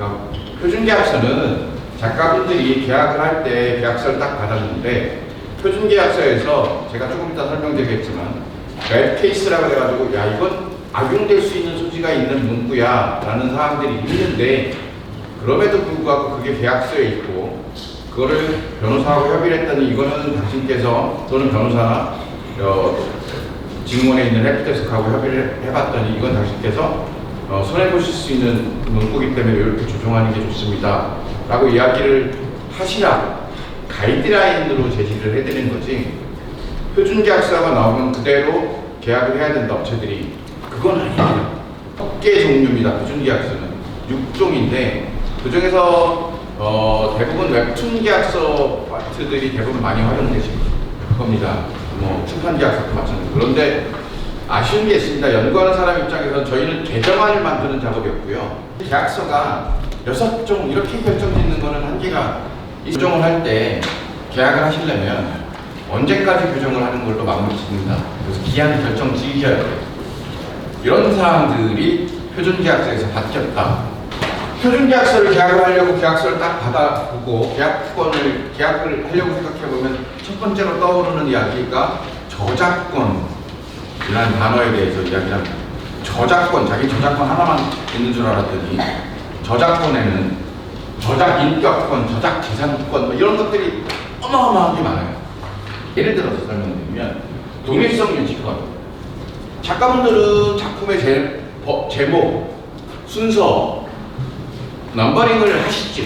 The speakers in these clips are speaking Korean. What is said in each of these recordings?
그러니까 표준계약서는 작가분들이 계약을 할 때 계약서를 딱 받았는데 표준계약서에서 제가 조금 이따 설명드리겠지만 웹 케이스라고 해가지고 야 이건 악용될 수 있는 소지가 있는 문구야 라는 사항들이 있는데 그럼에도 불구하고 그게 계약서에 있고 그거를 변호사하고 협의를 했더니 이거는 당신께서 또는 변호사나 직원에 있는 헬프데스크하고 협의를 해봤더니 이건 당신께서 손해보실 수 있는 문구이기 때문에 이렇게 조정하는 게 좋습니다 라고 이야기를 하시라 가이드라인으로 제시를 해드린 거지 표준계약서가 나오면 그대로 계약을 해야 된다 업체들이 그건 아닙니다. 10개 종류입니다. 표준계약서는 6종인데 그 중에서 대부분 웹툰 계약서 파트들이 대부분 많이 활용되실 겁니다. 뭐 출판계약서도 마찬가지. 그런데 아쉬운 게 있습니다. 연구하는 사람 입장에서는 저희는 개정안을 만드는 작업이었고요. 계약서가 6종 이렇게 결정짓는 거는 한계가 규정을 할 때 계약을 하시려면 언제까지 규정을 하는 걸로 마음을 짓는다. 그래서 기한 결정 지켜야 돼요. 이런 사항들이 표준계약서에서 바뀌었다. 표준계약서를 계약을 하려고 계약서를 딱 받아보고 계약을 하려고 생각해보면 첫 번째로 떠오르는 이야기가 저작권이라는 단어에 대해서 이야기를 합니다. 저작권, 자기 저작권 하나만 있는 줄 알았더니 저작권에는 저작인격권, 저작재산권 뭐 이런 것들이 어마어마하게 많아요. 예를 들어서 설명드리면 동일성 유지권. 작가분들은 작품의 제목, 순서, 넘버링을 하시죠.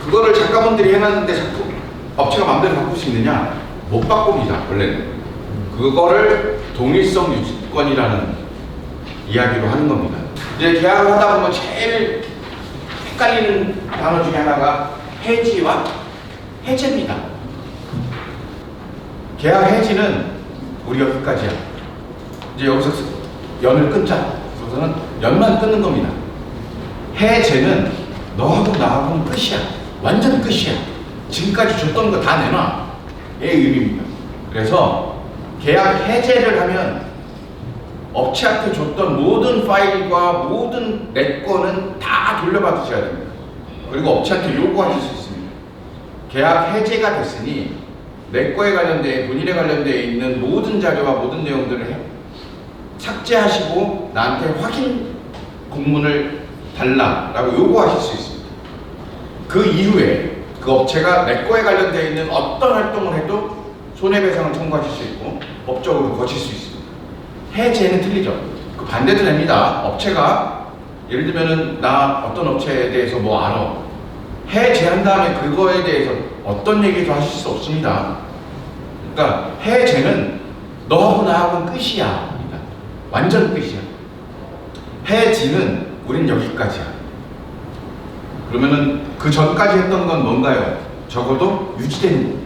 그거를 작가분들이 해놨는데 업체가 마음대로 바꿀 수 있느냐? 못 바꿉니다, 원래는. 그거를 동일성 유지권이라는 이야기로 하는 겁니다. 이제 계약을 하다 보면 제일 헷갈리는 단어 중에 하나가 해지와 해제입니다. 계약 해지는 우리 여기까지야. 이제 여기서 연을 끊자. 그래서는 연만 끊는 겁니다. 해제는 너하고 나하고는 끝이야. 완전 끝이야. 지금까지 줬던 거 다 내놔. 의 의미입니다. 그래서 계약 해제를 하면 업체한테 줬던 모든 파일과 모든 내 거는 다 돌려받으셔야 됩니다. 그리고 업체한테 요구하실 수 있습니다. 계약 해제가 됐으니 내 거에 관련된 본인에 관련되어 있는 모든 자료와 모든 내용들을 삭제하시고 나한테 확인 공문을 달라라고 요구하실 수 있습니다. 그 이후에 그 업체가 내 거에 관련되어 있는 어떤 활동을 해도 손해배상을 청구하실 수 있고 법적으로 거칠 수 있습니다. 해제는 틀리죠. 그 반대도 됩니다. 업체가 예를 들면은 나 어떤 업체에 대해서 뭐 알아. 해제한 다음에 그거에 대해서 어떤 얘기도 하실 수 없습니다. 그러니까 해제는 너하고 나하고는 끝이야. 완전 끝이야. 해지는 우린 여기까지야. 그러면은 그 전까지 했던 건 뭔가요? 적어도 유지되는 거.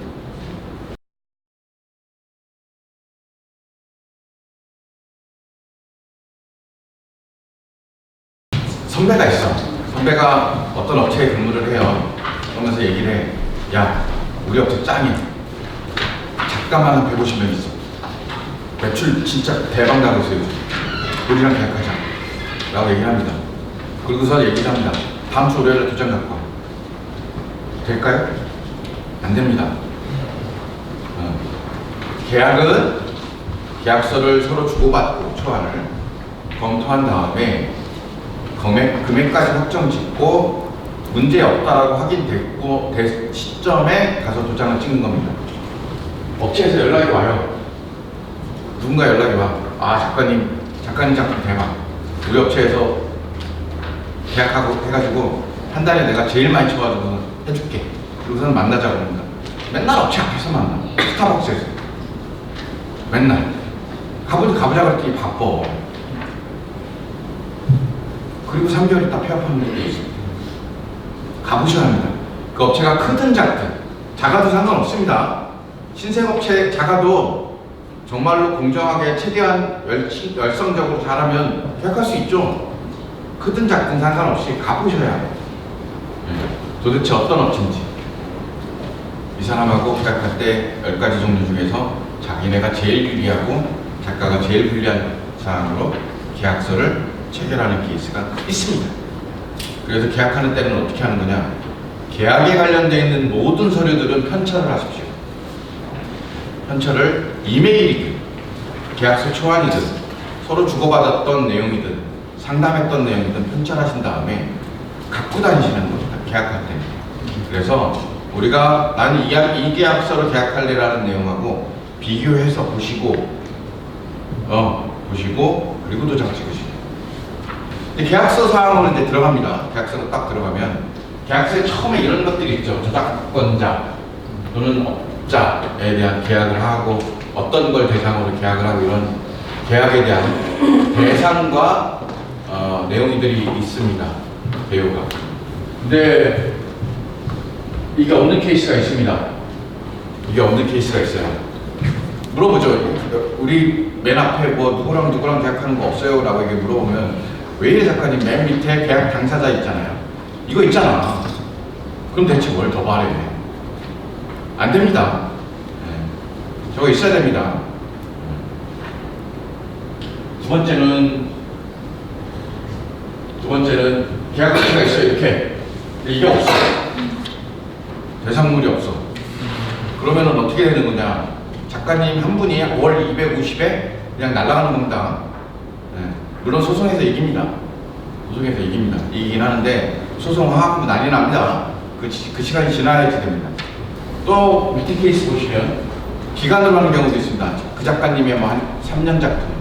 선배가 있어. 선배가 어떤 업체에 근무를 해요. 그러면서 얘기를 해. 야, 우리 업체 짱이야. 작가만 한 150명 있어. 매출 진짜 대박 나고 있어요. 우리랑 계약하자. 라고 얘기를 합니다. 그러고서 얘기를 합니다. 다음 주 월요일에 도장 갖고 와. 될까요? 안 됩니다. 계약은 계약서를 서로 주고받고 초안을 검토한 다음에 금액까지 확정 짓고 문제 없다라고 확인됐고 될 시점에 가서 도장을 찍는 겁니다. 업체에서 연락이 와요. 누군가 연락이 와. 아, 작가님 작품 대박. 우리 업체에서 계약하고 해가지고 한 달에 내가 제일 많이 쳐가지고 해줄게. 그러고서는 만나자고 합니다. 맨날 업체 앞에서 만나. 스타벅스에서. 맨날. 가보자 그랬더니 바빠. 그리고 3개월 있다 폐업하는 것도 있습니다. 가보셔야 합니다. 그 업체가 크든 작든 작아도 상관없습니다. 신생업체 작아도 정말로 공정하게 최대한 열성적으로 잘하면 계약할 수 있죠. 크든 작든 상관없이 가보셔야 해요. 도대체 어떤 업체인지 이 사람하고 계약할 때 10가지 종류 중에서 자기네가 제일 유리하고 작가가 제일 불리한 사항으로 계약서를 체결하는 케이스가 있습니다. 그래서 계약하는 때는 어떻게 하는 거냐? 계약에 관련되어 있는 모든 서류들은 편철을 하십시오. 편철을 이메일이든 계약서 초안이든 서로 주고받았던 내용이든 상담했던 내용이든 편철하신 다음에 갖고 다니시는 겁니다. 계약할 때. 그래서 우리가 나는 이 계약서로 계약할래라는 내용하고 비교해서 보시고 그리고 도장 찍으시고. 근데 계약서 사항으로 이제 들어갑니다. 계약서가 딱 들어가면 계약서에 처음에 이런 것들이 있죠. 저작권자 또는 업자에 대한 계약을 하고 어떤 걸 대상으로 계약을 하고 이런 계약에 대한 대상과 내용들이 있습니다. 배우가. 근데 이게 없는 케이스가 있습니다. 이게 없는 케이스가 있어요. 물어보죠. 우리 맨 앞에 뭐 누구랑 계약하는 거 없어요? 라고 이렇게 물어보면 왜 이래 작가님 맨 밑에 계약 당사자 있잖아요. 이거 있잖아. 그럼 대체 뭘 더 바래? 안 됩니다. 네. 저거 있어야 됩니다. 두 번째는 계약 가치가 있어요. 이렇게. 근데 이게 없어. 대상물이 없어. 그러면은 어떻게 되는 거냐? 작가님 한 분이 월 250에 그냥 날아가는 겁니다. 네. 물론 소송에서 이깁니다. 소송에서 이깁니다. 이기긴 하는데 소송하고 난리 납니다. 그 시간이 지나야지 됩니다. 또 밑에 케이스 보시면 기간으로 하는 경우도 있습니다. 그 작가님의 뭐 한 3년 작품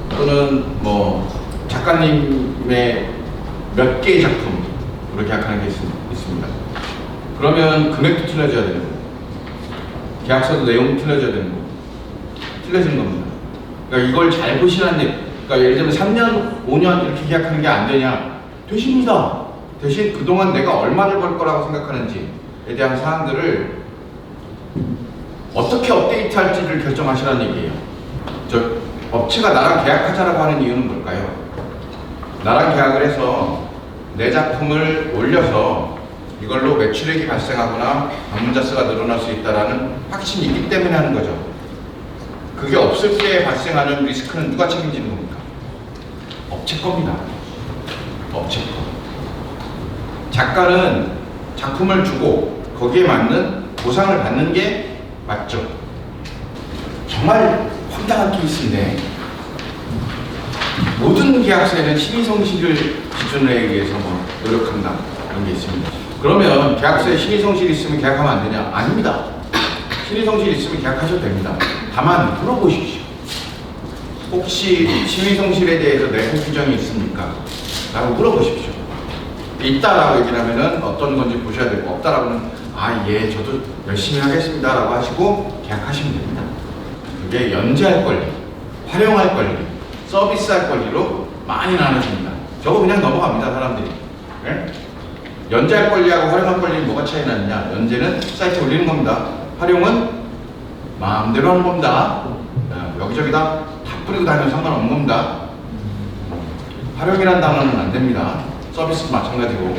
또는 뭐 작가님의 몇 개의 작품으로 계약하는 게 있습니다. 그러면 금액도 틀려져야 되는 거고 계약서도 내용도 틀려져야 되는 거고 틀려지는 겁니다. 그러니까 이걸 잘 보시라는 그러니까 예를 들면 3년, 5년 이렇게 계약하는 게 안 되냐? 되십니다. 대신 그동안 내가 얼마를 벌 거라고 생각하는지에 대한 사항들을 어떻게 업데이트할지를 결정하시라는 얘기예요. 업체가 나랑 계약하자라고 하는 이유는 뭘까요? 나랑 계약을 해서 내 작품을 올려서 이걸로 매출액이 발생하거나 방문자 수가 늘어날 수 있다는 확신이 있기 때문에 하는 거죠. 그게 없을 때 발생하는 리스크는 누가 책임지는 겁니까? 업체 겁니다. 업체 거. 작가는 작품을 주고 거기에 맞는 보상을 받는 게 맞죠. 정말 황당한 케이스인데 모든 계약서에는 신의성실을 기준으로 의해서 뭐 노력한다 그런 게 있습니다. 그러면 계약서에 신의성실이 있으면 계약하면 안 되냐? 아닙니다. 신의성실이 있으면 계약하셔도 됩니다. 다만 물어보십시오. 혹시 신의성실에 대해서 내부 규정이 있습니까? 라고 물어보십시오. 있다라고 얘기를 하면은 어떤 건지 보셔야 되고 없다라고는 예 저도 열심히 하겠습니다 라고 하시고 계약하시면 됩니다. 그게 연재할 권리, 활용할 권리, 서비스할 권리로 많이 나눠집니다. 저거 그냥 넘어갑니다 사람들이. 네? 연재할 권리하고 활용할 권리는 뭐가 차이 나느냐? 연재는 사이트에 올리는 겁니다. 활용은 마음대로 하는 겁니다. 여기저기다 다 뿌리고 다니면 상관없는 겁니다. 활용이라는 단어는 안 됩니다. 서비스도 마찬가지고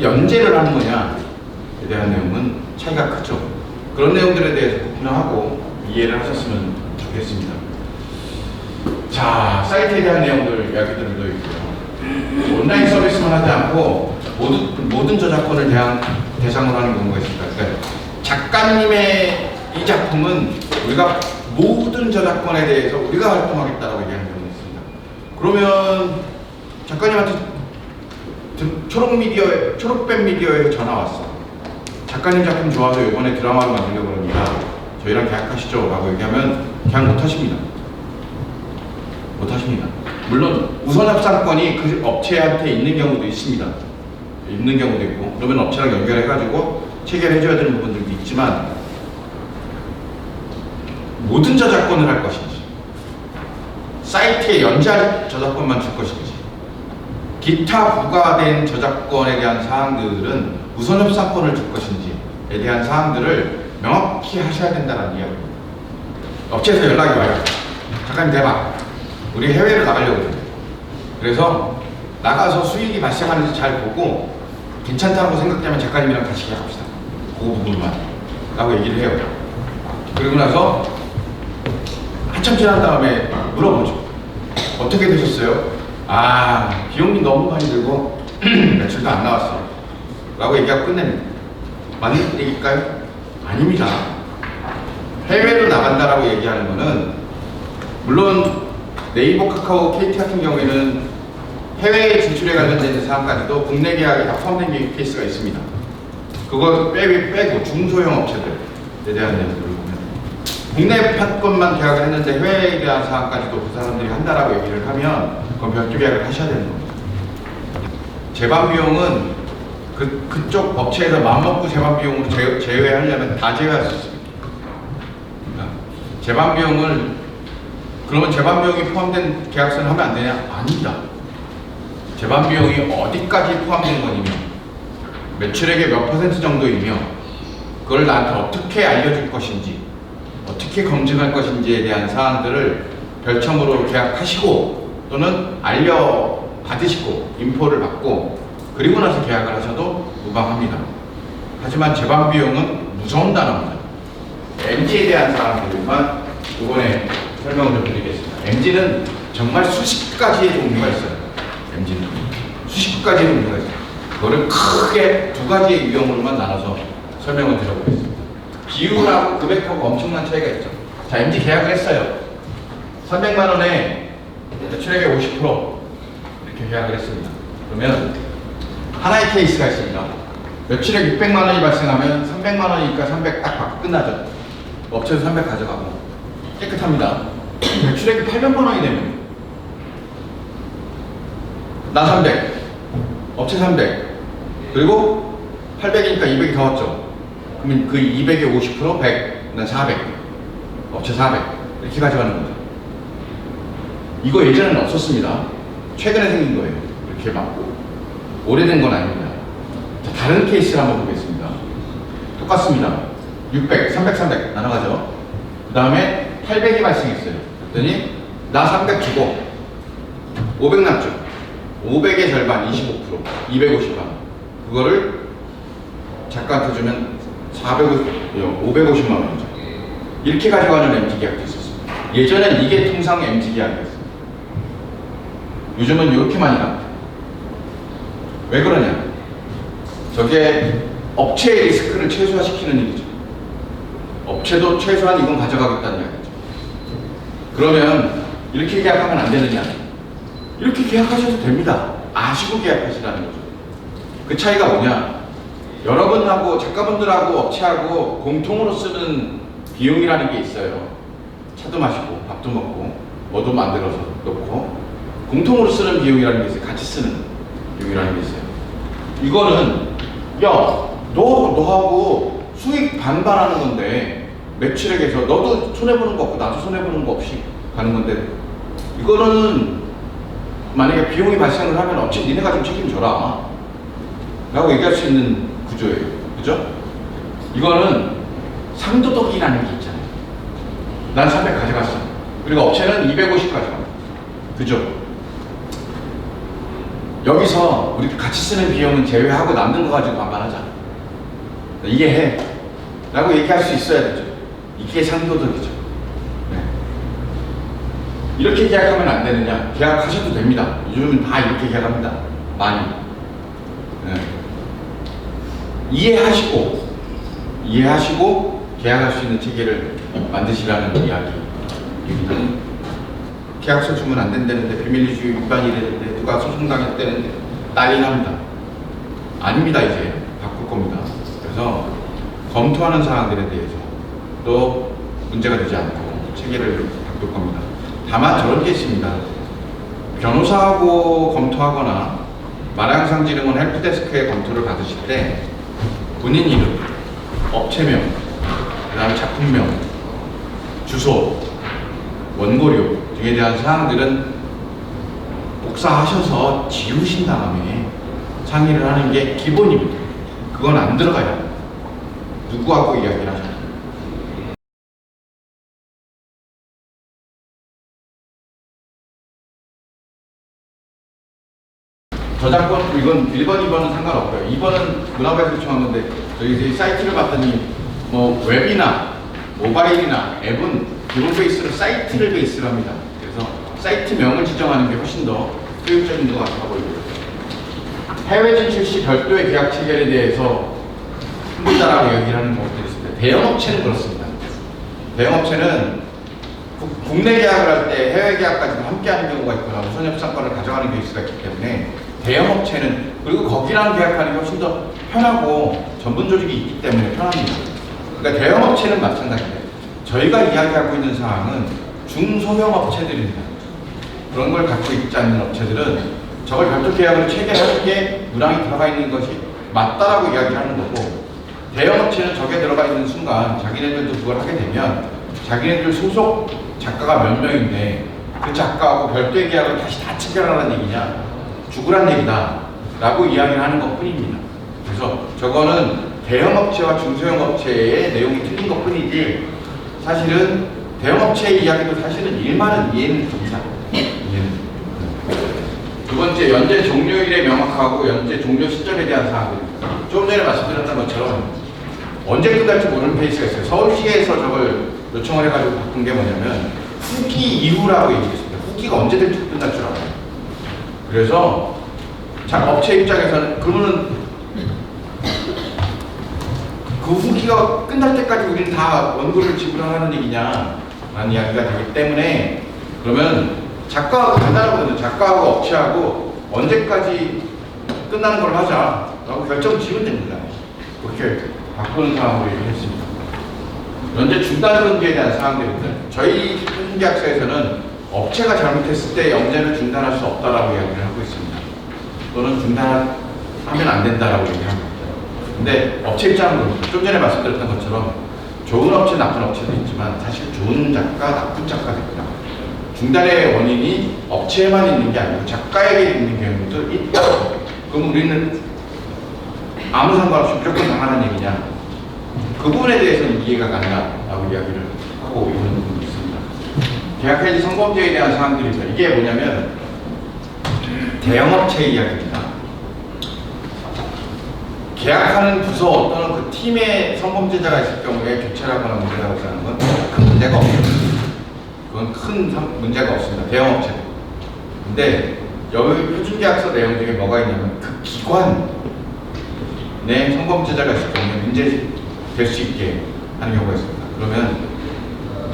연재를 하는 거냐에 대한 내용은 차이가 크죠. 그런 내용들에 대해서 구분하고 이해를 하셨으면 좋겠습니다. 자, 사이트에 대한 내용들 이야기들도 있고요. 온라인 서비스만 하지 않고 모든 저작권을 대상으로 하는 경우가 있습니다. 그러니까 작가님의 이 작품은 우리가 모든 저작권에 대해서 우리가 활동하겠다라고 얘기하는 경우가 있습니다. 그러면 작가님한테 초록뱀 미디어에서 전화 왔어. 작가님 작품 좋아서 이번에 드라마를 만들려고 합니다. 저희랑 계약하시죠? 라고 얘기하면 계약 못 하십니다. 못 하십니다. 물론 우선협상권이 그 업체한테 있는 경우도 있습니다. 있는 경우도 있고 그러면 업체랑 연결해가지고 체결해줘야 되는 부분들도 있지만 모든 저작권을 할 것인지 사이트에 연재할 저작권만 줄 것인지 기타 부과된 저작권에 대한 사항들은 우선협상권을 줄 것인지에 대한 사항들을 명확히 하셔야 된다는 이야기입니다. 업체에서 연락이 와요. 작가님 대박. 우리 해외를 나가려고 해요. 그래서 나가서 수익이 발생하는지 잘 보고 괜찮다고 생각되면 작가님이랑 같이 계약합시다. 그 부분만 라고 얘기를 해요. 그리고 나서 한참 지난 다음에 물어보죠. 어떻게 되셨어요? 아, 비용이 너무 많이 들고 매출도 안 나왔어 라고 얘기하고 끝냅니다. 맞는 얘기일까요? 아닙니다. 해외로 나간다라고 얘기하는 거는, 물론 네이버, 카카오, KT 같은 경우에는 해외 진출에 관련된 사항까지도 국내 계약이 다 포함된 케이스가 있습니다. 그거 빼고 중소형 업체들에 대한 내용들을 보면 국내 판권만 계약을 했는데 해외에 대한 사항까지도 그 사람들이 한다라고 얘기를 하면 그건 별도 계약을 하셔야 되는 겁니다. 제반 비용은 그쪽 업체에서 마음먹고 제반 비용으로 제외하려면 다 제외할 수 있습니다. 제반 비용을, 그러면 제반 비용이 포함된 계약서를 하면 안 되냐? 아닙니다. 제반 비용이 어디까지 포함된 거냐면 매출액의 몇 % 정도이며 그걸 나한테 어떻게 알려줄 것인지, 어떻게 검증할 것인지에 대한 사항들을 별첨으로 계약하시고 또는 알려받으시고 인포를 받고 그리고 나서 계약을 하셔도 무방합니다. 하지만 제반 비용은 무서운 단어입니다. MG에 대한 사항들만 이번에 설명을 좀 드리겠습니다. MG는 정말 수십 가지의 종류가 있어요. MG는 수십 가지의 종류가 있어요. 그거를 크게 두 가지의 유형으로만 나눠서 설명을 드려보겠습니다. 비율하고 금액하고 엄청난 차이가 있죠. 자, MG 계약을 했어요. 300만 원에 매출액의 50% 이렇게 계약을 했습니다. 그러면 하나의 케이스가 있습니다. 매출액 600만 원이 발생하면 300만 원이니까 300 딱 받고 끝나죠. 업체에서 300 가져가고 깨끗합니다. 매출액이 800만 원이 되면 나 300, 업체 300, 그리고 800이니까 200이 더 왔죠. 그러면 그 200의 50% 100, 난 400, 업체 400 이렇게 가져가는 거죠. 이거 예전에는 없었습니다. 최근에 생긴 거예요. 이렇게 맞고 오래된 건 아닙니다. 자, 다른 케이스를 한번 보겠습니다. 똑같습니다. 600, 300, 300 나눠가죠. 그 다음에 800이 발생했어요. 그랬더니 나 300 주고 500 남죠. 500의 절반 25%, 250만 원. 그거를 작가한테 주면 550만 원이죠. 이렇게 가져가는 MG 계약도 있었습니다. 예전엔 이게 통상 MG 계약이었습니다. 요즘은 이렇게 많이 갑니다. 왜 그러냐? 저게 업체의 리스크를 최소화시키는 일이죠. 업체도 최소한 이건 가져가겠다는 이야기죠. 그러면 이렇게 계약하면 안 되느냐? 이렇게 계약하셔도 됩니다. 아시고 계약하시라는 거죠. 그 차이가 뭐냐? 여러분하고 작가분들하고 업체하고 공통으로 쓰는 비용이라는 게 있어요. 차도 마시고 밥도 먹고 뭐도 만들어서 놓고 공통으로 쓰는 비용이라는 게 있어요. 같이 쓰는 비용이라는 게 있어요. 이거는 야, 너하고 수익 반반하는 건데 매출액에서 너도 손해보는 거 없고 나도 손해보는 거 없이 가는 건데 이거는 만약에 비용이 발생을 하면 어찌 니네가 좀 책임져라 라고 얘기할 수 있는 구조예요. 그죠? 이거는 상도덕이라는 게 있잖아요. 난 300 가져갔어. 그리고 업체는 250 가져갑니다. 그죠? 여기서 우리 같이 쓰는 비용은 제외하고 남는 거 가지고 반반하자. 이해해. 라고 얘기할 수 있어야 되죠. 이게 상도덕이죠. 네. 이렇게 계약하면 안 되느냐? 계약하셔도 됩니다. 요즘은 다 이렇게 계약합니다. 많이. 네. 이해하시고 계약할 수 있는 체계를 만드시라는 이야기입니다. 계약서 주면 안 된다는데 비밀리주 위반이 되는데 누가 소송당했다는데 난리 납니다. 아닙니다. 이제 바꿀 겁니다. 그래서 검토하는 사항들에 대해서 또 문제가 되지 않고 체계를 바꿀 겁니다. 다만 저런 게 있습니다. 변호사하고 검토하거나 만화영상진흥원 헬프데스크에 검토를 받으실 때 본인 이름, 업체명, 그 다음에 작품명, 주소, 원고료 등에 대한 사항들은 복사하셔서 지우신 다음에 상의를 하는 게 기본입니다. 그건 안 들어가요. 누구하고 이야기를 하잖아요. 저작권, 이건 1번, 2번은 상관없고요. 2번은 문화부에서 요청한 건데 저희 사이트를 봤더니 뭐 웹이나 모바일이나 앱은 기본 베이스로 사이트를 베이스로 합니다. 그래서 사이트명을 지정하는 게 훨씬 더 효율적인 것 같아 보이고요. 해외 진출 시 별도의 계약 체결에 대해서 힘들다라고 얘기를 하는 것들이 있습니다. 대형업체는 그렇습니다. 대형업체는 국내 계약을 할 때 해외 계약까지도 함께 하는 경우가 있거나 우선 협상권을 가져가는 케이스가 있기 때문에 대형업체는, 그리고 거기랑 계약하는 게 훨씬 더 편하고 전문 조직이 있기 때문에 편합니다. 그러니까 대형업체는 마찬가지예요. 저희가 이야기하고 있는 사항은 중소형 업체들입니다. 그런 걸 갖고 있지 않는 업체들은 저걸 별도 계약으로 체결하는 게 문항이 들어가 있는 것이 맞다라고 이야기하는 거고, 대형업체는 저게 들어가 있는 순간 자기네들도 그걸 하게 되면 자기네들 소속 작가가 몇 명인데 그 작가하고 별도의 계약을 다시 다 체결하라는 얘기냐, 죽으란 얘기다 라고 이야기를 하는 것 뿐입니다. 그래서 저거는 대형업체와 중소형업체의 내용이 틀린 것 뿐이지, 사실은 대형업체의 이야기도 사실은 일만은 이해는 됩니다. 이해는. 두 번째, 연재 종료일에 명확하고 연재 종료 시점에 대한 사항입니다. 조금 전에 말씀드렸던 것처럼 언제 끝날지 모르는 페이스가 있어요. 서울시에서 저걸 요청을 해가지고 바꾼 게 뭐냐면 후기 이후라고 얘기했습니다. 후기가 언제 될지 끝날 줄 알아요. 그래서 업체 입장에서는 그러면은 그 후기가 끝날 때까지 우리는 다 원고를 지불하는 얘기냐 라는 이야기가 되기 때문에, 그러면 작가하고 간단하거든요. 작가하고 업체하고 언제까지 끝나는 걸 하자 라고 결정을 지으면 됩니다. 그렇게 바꾸는 상황으로 얘기했습니다. 현재 중단 금지에 대한 사항들입니다. 저희 표준계약서에서는 업체가 잘못했을 때 영재를 중단할 수 없다라고 이야기를 하고 있습니다. 또는 중단하면 안 된다라고 얘기합니다. 근데 업체 입장은 그렇습니다. 좀 전에 말씀드렸던 것처럼 좋은 업체, 나쁜 업체도 있지만 사실 좋은 작가, 나쁜 작가도 있다. 중단의 원인이 업체에만 있는 게 아니고 작가에게 있는 경우도 있다. 그럼 우리는 아무 상관없이 무조건 당하는 얘기냐? 그 부분에 대해서는 이해가 가능하다고 이야기를 하고 있는 부분이 있습니다. 계약 해지 성범죄에 대한 사항들이죠. 이게 뭐냐면 대형업체 이야기입니다. 계약하는 부서 또는 그 팀에 성범죄자가 있을 경우에 교체를 하거나 문제가 없다는 건 큰 문제가 없습니다. 그건 큰 문제가 없습니다. 대형업체. 근데 여기 표준계약서 내용 중에 뭐가 있냐면 그 기관 내 성범죄자가 있을 경우에 문제될 수 있게 하는 경우가 있습니다. 그러면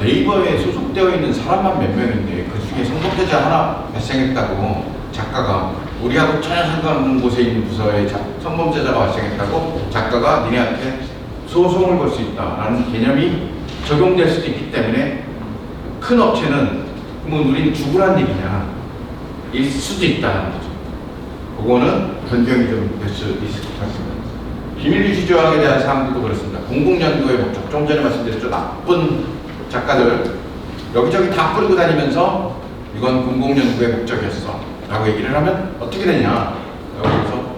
네이버에 소속되어 있는 사람만 몇 명인데 그 중에 성범죄자 하나 발생했다고 작가가 우리하고 전혀 상관없는 곳에 있는 부서에 성범죄자가 발생했다고 작가가 니네한테 소송을 걸 수 있다라는 개념이 적용될 수도 있기 때문에 큰 업체는 그러면 우리는 죽으란 얘기냐 일 수도 있다는 거죠. 그거는 변경이 좀 될 수 있을 것 같습니다. 비밀유지 조항에 대한 사항들도 그렇습니다. 공공연구의 목적, 좀 전에 말씀드렸죠. 나쁜 작가들 여기저기 다 뿌리고 다니면서 이건 공공연구의 목적이었어 라고 얘기를 하면 어떻게 되냐, 그래서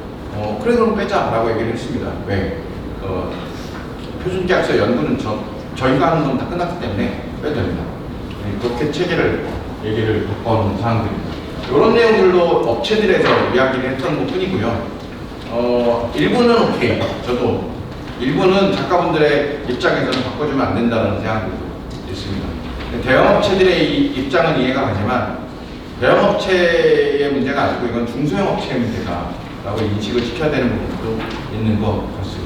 그래 그럼 빼자 라고 얘기를 했습니다. 왜? 표준계약서 연구는 저희가 하는 건 다 끝났기 때문에 빼도 됩니다. 그렇게 체계를 얘기를 바꿔놓은 사항들입니다. 이런 내용들로 업체들에서 이야기를 했던 것 뿐이고요. 일부는 오케이. 저도 일부는 작가분들의 입장에서는 바꿔주면 안 된다는 생각도 있습니다. 대형업체들의 입장은 이해가 가지만 대형업체의 문제가 아니고 이건 중소형업체의 문제다라고 인식을 시켜야 되는 부분도 있는 것 같습니다.